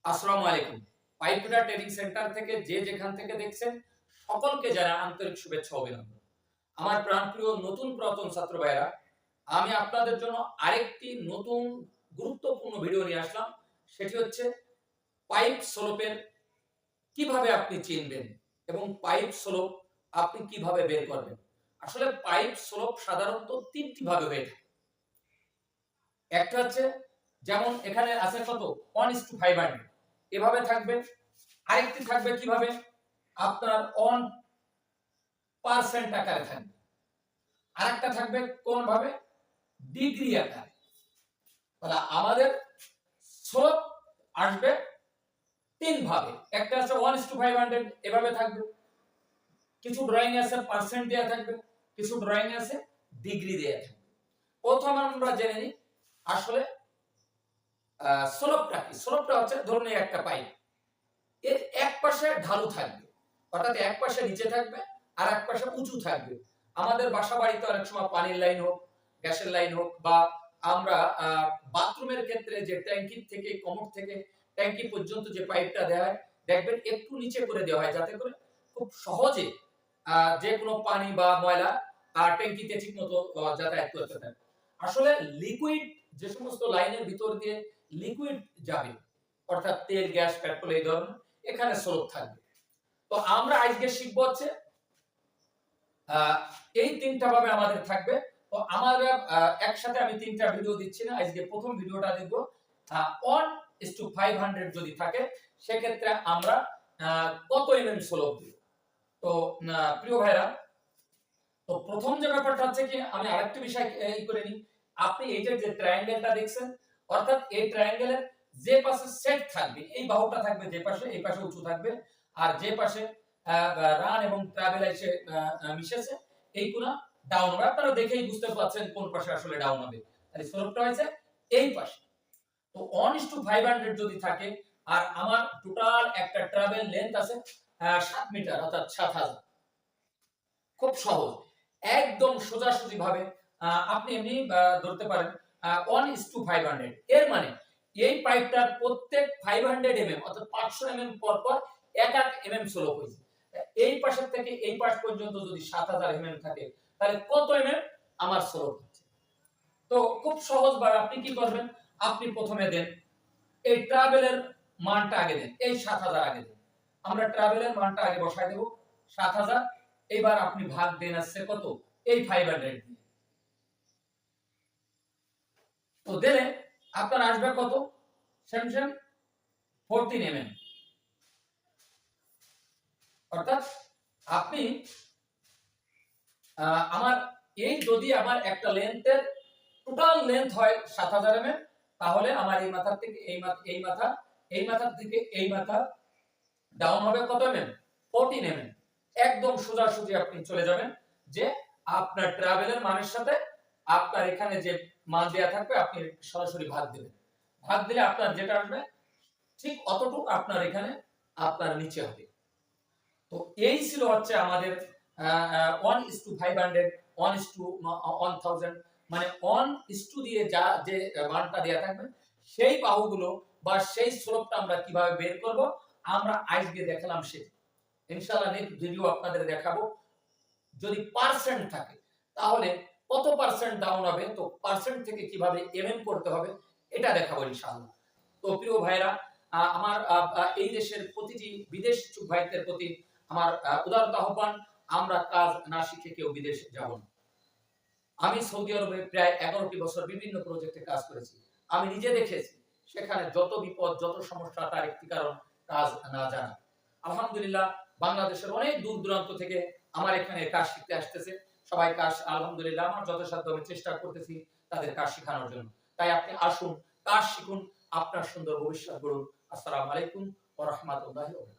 আসসালামু আলাইকুম। পাইপডা training centre থেকে যে যেখান থেকে দেখছেন সকলকে জানাই আন্তরিক শুভেচ্ছা ও অভিনন্দন। আমার প্রাণপ্রিয় নতুন পুরাতন ছাত্র ভাইরা, আমি আপনাদের জন্য আরেকটি নতুন গুরুত্বপূর্ণ ভিডিও নিয়ে আসলাম। সেটি হচ্ছে পাইপ স্লোপের কিভাবে আপনি চিনবেন এবং পাইপ স্লোপ আপনি কিভাবে বের করবেন। আসলে পাইপ স্লোপ সাধারণত তিনটি ভাবে হয়ে থাকে। একটা হচ্ছে যেমন এখানে আছে কত 1:500 এভাবে থাকবে। আরেকটি থাকবে কিভাবে আপনার 1% আকারে থাকবে। আরেকটা থাকবে কোন ভাবে ডিগ্রি আকারে। তাহলে আমাদের স্লোপ আসবে তিন ভাবে। একটা আছে 1:500 এভাবে থাকবে। কিছু ড্রয়িং আছে পার্সেন্ট দেয়া থাকবে, কিছু ড্রয়িং আছে ডিগ্রি দেয়া থাকবে। প্রথম আমরা জেনে নিই আসলে স্লোপটা কি। স্লোপটা হচ্ছে ধরুন এই একটা পাইপ, এর এক পাশে ঢালু থাকবে, অর্থাৎ এক পাশে নিচে থাকবে আর এক পাশে উঁচু থাকবে। আমাদের বাসা বাড়িতে অনেক সময় পানির লাইন হোক, গ্যাসের লাইন হোক, বা আমরা বাথরুমের ক্ষেত্রে যে ট্যাঙ্কি থেকে কমোড থেকে ট্যাঙ্কি পর্যন্ত যে পাইপটা দেওয়া হয়, দেখবেন একটু নিচে করে দেওয়া হয় যাতে করে খুব সহজে যে কোনো পানি বা ময়লা ট্যাঙ্কিতে ঠিকমতো যাতায়াত করতে পারে। আসলে লিকুইড যে সমস্ত লাইনের ভিতর দিয়ে লিকুইড যাবে, অর্থাৎ তেল, গ্যাস, পেট্রোল এই ধরনের, এখানে স্লোপ থাকবে। তো আমরা আজকে শিখবো হচ্ছে এই তিনটা ভাবে আমাদের থাকবে। তো আমাদের একসাথে আমি তিনটা ভিডিও দিচ্ছি না, আজকে প্রথম ভিডিওটা দেখব 1:500 যদি থাকে সেক্ষেত্রে আমরা কত এমএম স্লোপ দিব। তো প্রিয় ভাইরা, তো প্রথম যে ব্যাপারটা হচ্ছে কি, আমি আরেকটা বিষয় এই করে নিই। আপনি এই যে ট্রায়াঙ্গেলটা দেখছেন, অর্থাৎ এই ট্রায়াঙ্গেলের যে পাশে সেট থাকবে, এই বাহুটা থাকবে যে পাশে, এই পাশে উঁচু থাকবে, আর যে পাশে রান এবং ট্রাভেল এসে মিশেছে এই কোণা ডাউন হবে। আপনারা দেখেই বুঝতে পারছেন কোন পাশে আসলে ডাউন হবে। তাহলে স্লোপটা হয়েছে এই পাশে। তো 1:500 যদি থাকে আর আমার টোটাল একটা ট্রাভেল লেন্থ আছে 7 মিটার, অর্থাৎ 7000। খুব সহজ, একদম সোজাসুজি ভাবে আপনি এমনি ধরতে পারেন 1:500। এর মানে এই পাইপটার প্রত্যেক 500 এমএম অর্থাৎ 500 এমএম পর পর এক এমএম স্লোপ হয়েছে। এই পাশের থেকে এই পাশ পর্যন্ত যদি 7000 এমএম থাকে তাহলে কত এমএম আমার স্লোপ হচ্ছে। তো খুব সহজ ভাবে আপনি কি করবেন, আপনি প্রথমে দেন এই ট্রাভেলের মানটা আগে দেন, এই 7000 আগে দেন। আমরা ট্রাভেলের মানটা আগে বসাই দেব 7000। এবার আপনি ভাগ দেন আসছে কত, এই 500 দিয়ে। তো দিলে আপনার আসবে কত, সেম 14 এমএম। অর্থাৎ আপনি আমার এই যদি আমার একটা লেন্থের টোটাল লেন্থ হয় 7000 এমএম, তাহলে আমার এই মাথার থেকে এই মাথা, এই মাথা, এই মাথার থেকে এই মাথা ডাউন হবে কত এমএম, 14 এমএম। একদম সোজাসুজি আপনি চলে যাবেন যে আপনার ট্রাভেলের মানের সাথে আপনার এখানে যে মান দেয়া থাকবে আপনি সরাসরি ভাগ দিবেন। ভাগ দিলে আপনার যেটা আসবে ঠিক অতটুকু আপনার এখানে আপনার নিচে হবে। তো এই ছিল হচ্ছে আমাদের 1:500, 1:1000, মানে 1:2 দিয়ে যা যে মানটা দেয়া থাকবে সেই বাহুগুলো বা সেই স্লোপটা আমরা কিভাবে বের করব আমরা আজকে দেখালাম। সেটা ইনশাআল্লাহ নেক্সট ভিডিও আপনাদের দেখাবো। যদি পার্সেন্ট থাকে তাহলে কত পার্সেন্ট ডাউন হবে, তো পার্সেন্ট থেকে কিভাবে এমএম করতে হবে এটা দেখাবো ইনশাআল্লাহ। তো প্রিয় ভাইরা, আমার এই দেশের প্রতিটি বিদেশ ভাইদের প্রতি আমার উদারত আহ্বান, আমরা কাজ না শিখে কেউ বিদেশে যাব না। আমি সৌদি আরবে প্রায় 11টি বছর বিভিন্ন প্রজেক্টে কাজ করেছি। আমি নিজে দেখেছি সেখানে যত বিপদ, যত সমস্যা, তার একটি কারণ কাজ না জানা। আলহামদুলিল্লাহ বাংলাদেশের অনেক দূর দূরান্ত থেকে আমার এখানে কাজ শিখতে আসতেছে সবাই। কাজ আলহামদুলিল্লাহ আমার যথাসাধ্য আমি চেষ্টা করতেছি তাদের কাজ শেখানোর জন্য। তাই আপনি আসুন, কাজ শিখুন, আপনার সুন্দর ভবিষ্যৎ গড়ুন। আসসালামু আলাইকুম ওয়া রাহমাতুল্লাহি ওয়া বারাকাতুহু।